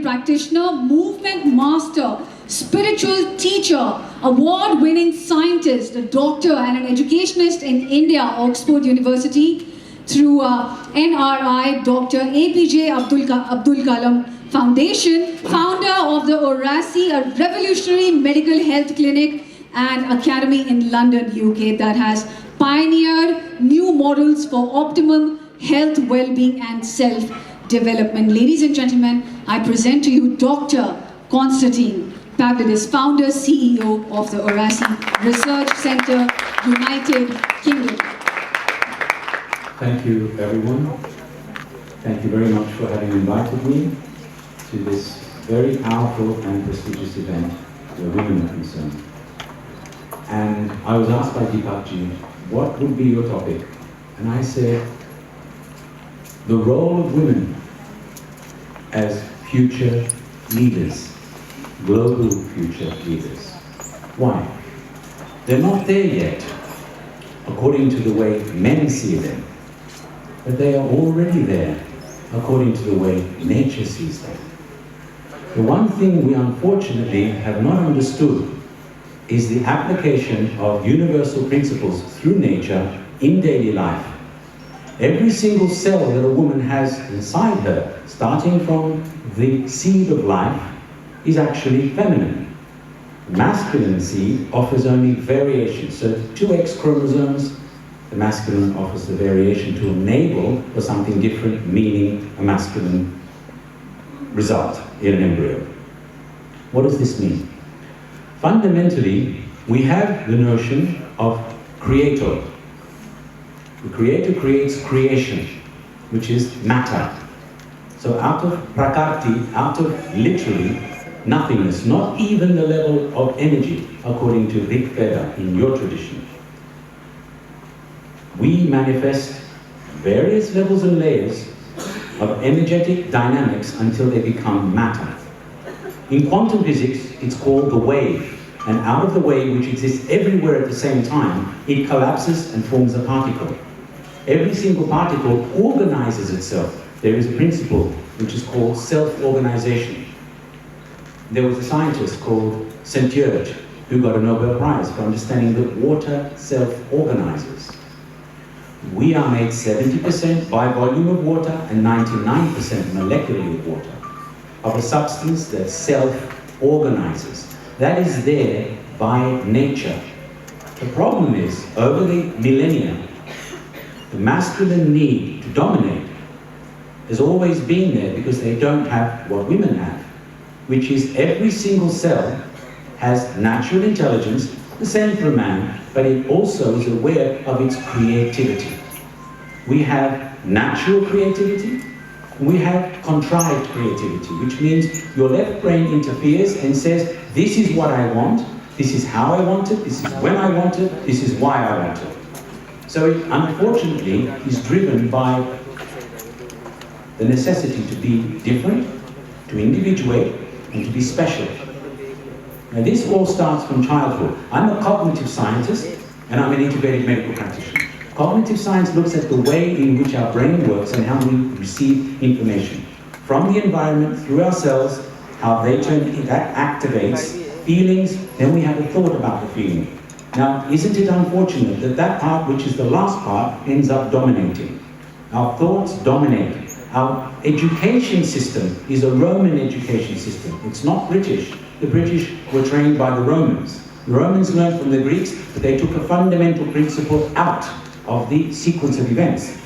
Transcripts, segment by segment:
Practitioner, movement master, spiritual teacher, award-winning scientist, a doctor and an educationist in India, Oxford University, through NRI, Dr. APJ Abdul Kalam Foundation, founder of the Orassy, a revolutionary medical health clinic and academy in London, UK, that has pioneered new models for optimum health, well-being and self-development. Ladies and gentlemen, I present to you Dr. Konstantin Pavlidis, founder, CEO of the Orassy Research Centre, United Kingdom. Thank you, everyone. Thank you very much for having invited me to this very powerful and prestigious event where women are concerned. And I was asked by Deepakji, what would be your topic? And I said, the role of women as future leaders, global future leaders. Why? They're not there yet, according to the way men see them, but they are already there, according to the way nature sees them. The one thing we unfortunately have not understood is the application of universal principles through nature in daily life. Every single cell that a woman has inside her, starting from the seed of life, is actually feminine. Masculine seed offers only variation. So 2 X chromosomes, the masculine offers the variation to enable for something different, meaning a masculine result in an embryo. What does this mean? Fundamentally, we have the notion of creator. The creator creates creation, which is matter. So out of prakrti, out of literally nothingness, not even the level of energy, according to Rig Veda in your tradition, we manifest various levels and layers of energetic dynamics until they become matter. In quantum physics, it's called the wave. And out of the wave, which exists everywhere at the same time, it collapses and forms a particle. Every single particle organizes itself. There is a principle which is called self-organization. There was a scientist called Saint-George who got a Nobel Prize for understanding that water self-organizes. We are made 70% by volume of water and 99% molecularly of water, of a substance that self-organizes. That is there by nature. The problem is, over the millennia, the masculine need to dominate has always been there because they don't have what women have, which is every single cell has natural intelligence, the same for a man, but it also is aware of its creativity. We have natural creativity, and we have contrived creativity, which means your left brain interferes and says, this is what I want, this is how I want it, this is when I want it, this is why I want it. So it, unfortunately, is driven by the necessity to be different, to individuate, and to be special. Now this all starts from childhood. I'm a cognitive scientist, and I'm an integrated medical practitioner. Cognitive science looks at the way in which our brain works and how we receive information. from the environment, through our cells, how they that activates feelings, then we have a thought about the feeling. Now, isn't it unfortunate that that part, which is the last part, ends up dominating? Our thoughts dominate. Our education system is a Roman education system. It's not British. The British were trained by the Romans. The Romans learned from the Greeks, but they took a fundamental principle out of the sequence of events.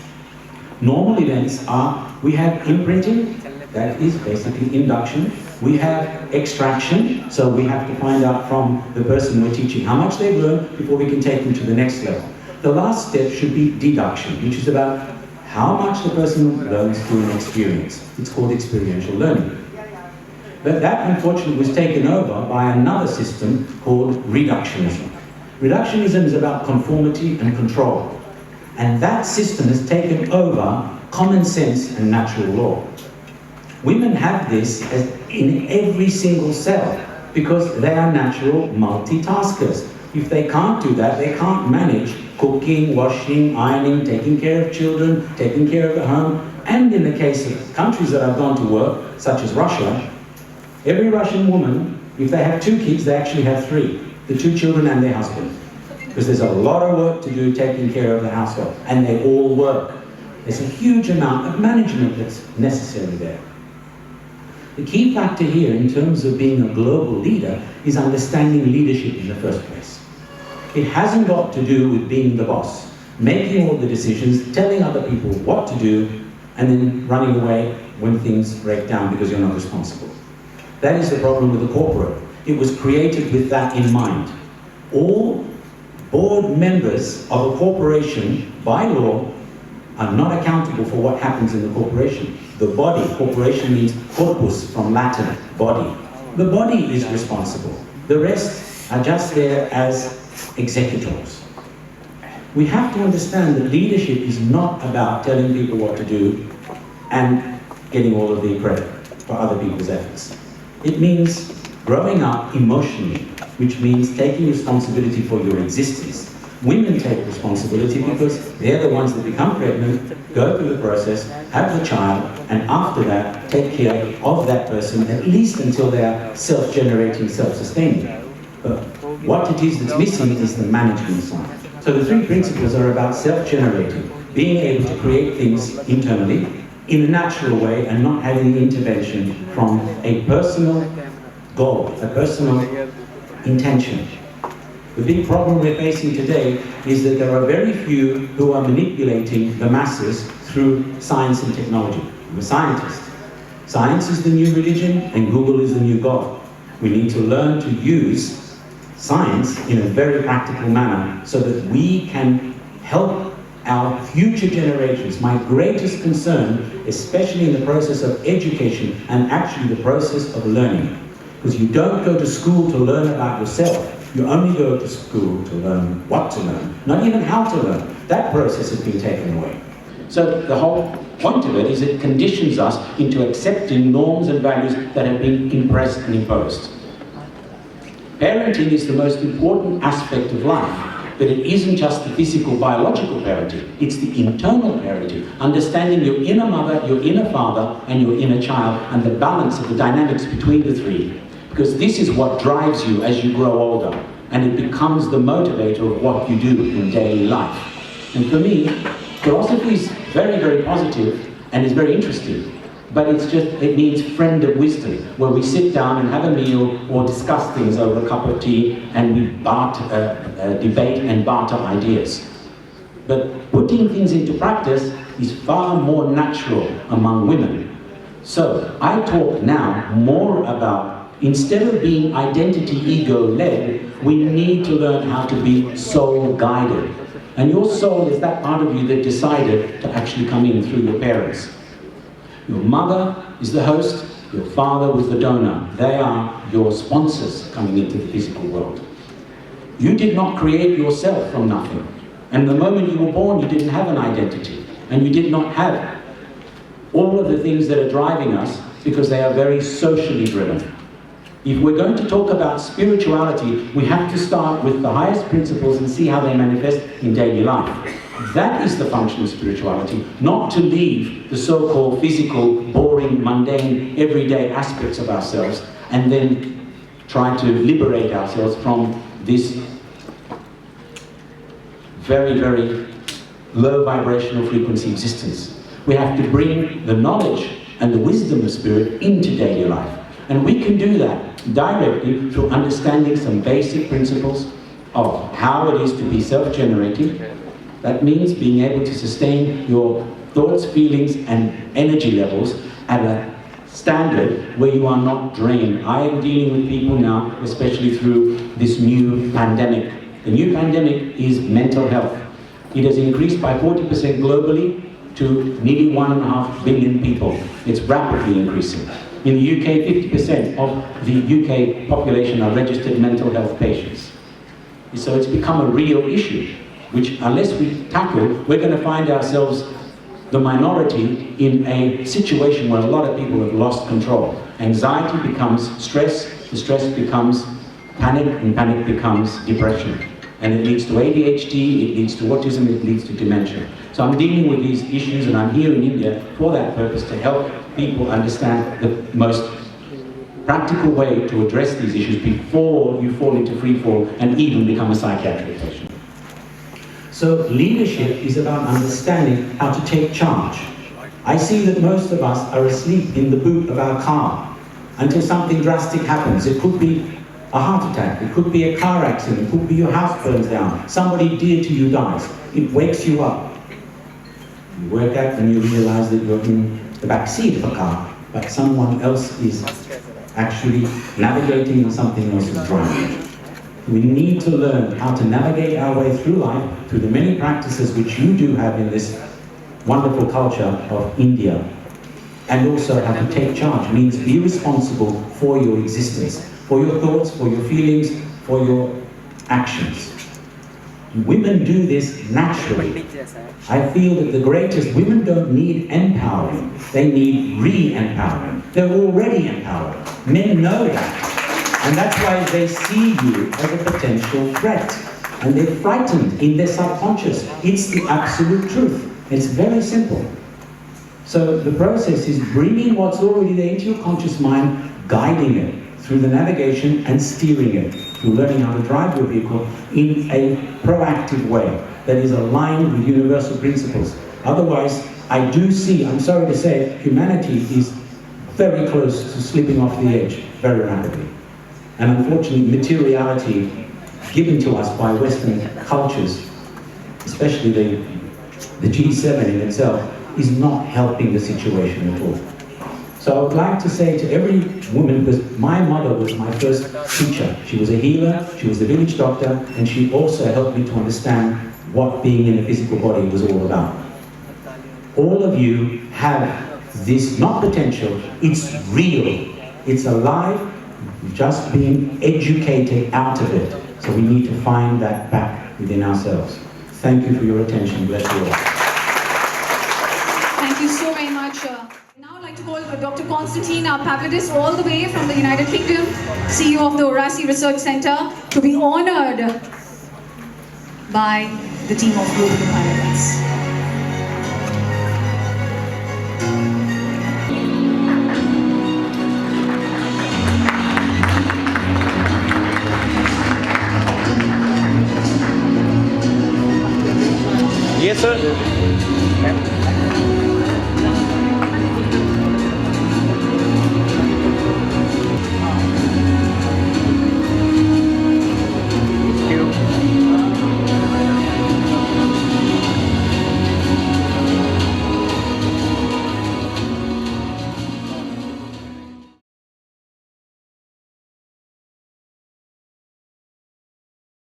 Normal events are, we have imprinting, that is basically induction. We have extraction, so we have to find out from the person we're teaching how much they've learned before we can take them to the next level. The last step should be deduction, which is about how much the person learns through an experience. It's called experiential learning. But that, unfortunately, was taken over by another system called reductionism. Reductionism is about conformity and control. And that system has taken over common sense and natural law. Women have this in every single cell because they are natural multitaskers. If they can't do that, they can't manage cooking, washing, ironing, taking care of children, taking care of the home. And in the case of countries that have gone to work, such as Russia, every Russian woman, if they have 2 kids, they actually have 3. The 2 children and their husband. Because there's a lot of work to do taking care of the household. And they all work. There's a huge amount of management that's necessary there. The key factor here in terms of being a global leader is understanding leadership in the first place. It hasn't got to do with being the boss, making all the decisions, telling other people what to do, and then running away when things break down because you're not responsible. That is the problem with the corporate. It was created with that in mind. All board members of a corporation, by law, are not accountable for what happens in the corporation. The body, corporation means corpus from Latin, body. The body is responsible. The rest are just there as executors. We have to understand that leadership is not about telling people what to do and getting all of the credit for other people's efforts. It means growing up emotionally, which means taking responsibility for your existence. Women take responsibility because they're the ones that become pregnant, go through the process, have the child, and after that, take care of that person, at least until they are self-generating, self-sustaining. But what it is that's missing is the management side. So the 3 principles are about self-generating, being able to create things internally, in a natural way, and not having intervention from a personal goal, a personal intention. The big problem we're facing today is that there are very few who are manipulating the masses through science and technology. I'm a scientist. Science is the new religion and Google is the new God. We need to learn to use science in a very practical manner so that we can help our future generations. My greatest concern, especially in the process of education and actually the process of learning, because you don't go to school to learn about yourself. You only go to school to learn what to learn, not even how to learn. That process has been taken away. So the whole point of it is it conditions us into accepting norms and values that have been impressed and imposed. Parenting is the most important aspect of life, but it isn't just the physical, biological parenting, it's the internal parenting, understanding your inner mother, your inner father, and your inner child, and the balance of the dynamics between the 3. Because this is what drives you as you grow older, and it becomes the motivator of what you do in daily life. And for me, philosophy is very, very positive and is very interesting, but it means friend of wisdom, where we sit down and have a meal or discuss things over a cup of tea and we debate and barter ideas. But putting things into practice is far more natural among women. So I talk now more about, instead of being identity ego-led, we need to learn how to be soul-guided. And your soul is that part of you that decided to actually come in through your parents. Your mother is the host, your father was the donor. They are your sponsors coming into the physical world. You did not create yourself from nothing. And the moment you were born, you didn't have an identity. And you did not have all of the things that are driving us, because they are very socially driven. If we're going to talk about spirituality, we have to start with the highest principles and see how they manifest in daily life. that is the function of spirituality, not to leave the so-called physical, boring, mundane, everyday aspects of ourselves and then try to liberate ourselves from this very, very low vibrational frequency existence. We have to bring the knowledge and the wisdom of spirit into daily life. And we can do that directly through understanding some basic principles of how it is to be self-generating. That means being able to sustain your thoughts, feelings, and energy levels at a standard where you are not drained. I am dealing with people now, especially through this new pandemic. The new pandemic is mental health. It has increased by 40% globally to nearly 1.5 billion people. It's rapidly increasing. In the UK, 50% of the UK population are registered mental health patients. So it's become a real issue, which unless we tackle, we're going to find ourselves the minority in a situation where a lot of people have lost control. Anxiety becomes stress, the stress becomes panic, and panic becomes depression. And it leads to ADHD, it leads to autism, it leads to dementia. So I'm dealing with these issues, and I'm here in India for that purpose, to help people understand the most practical way to address these issues before you fall into free fall and even become a psychiatric patient. So leadership is about understanding how to take charge. I see that most of us are asleep in the boot of our car until something drastic happens. It could be a heart attack, it could be a car accident, it could be your house burns down, somebody dear to you dies. It wakes you up. You wake up and you realize that you're in the back seat of a car, but someone else is actually navigating and something else is driving. We need to learn how to navigate our way through life, through the many practices which you do have in this wonderful culture of India. And also how to take charge means be responsible for your existence, for your thoughts, for your feelings, for your actions. Women do this naturally. I feel that the greatest, women don't need empowering, they need re-empowering. They're already empowered. Men know that. And that's why they see you as a potential threat. And they're frightened in their subconscious. It's the absolute truth. It's very simple. So the process is bringing what's already there into your conscious mind, guiding it through the navigation and steering it, through learning how to drive your vehicle in a proactive way that is aligned with universal principles. Otherwise, I do see, I'm sorry to say, humanity is very close to slipping off the edge very rapidly. And unfortunately, materiality given to us by Western cultures, especially the G7 in itself, is not helping the situation at all. So I would like to say to every woman, because my mother was my first teacher. She was a healer, she was the village doctor, and she also helped me to understand what being in a physical body was all about. All of you have this, not potential, it's real, it's alive, just being educated out of it. So we need to find that back within ourselves. Thank you for your attention. Bless you all. Thank you so very much. Now I'd like to call Dr. Konstantin Pavlidis, all the way from the United Kingdom, CEO of the Orassy Research Centre, to be honoured by the team of Global Pilots. Yes, sir.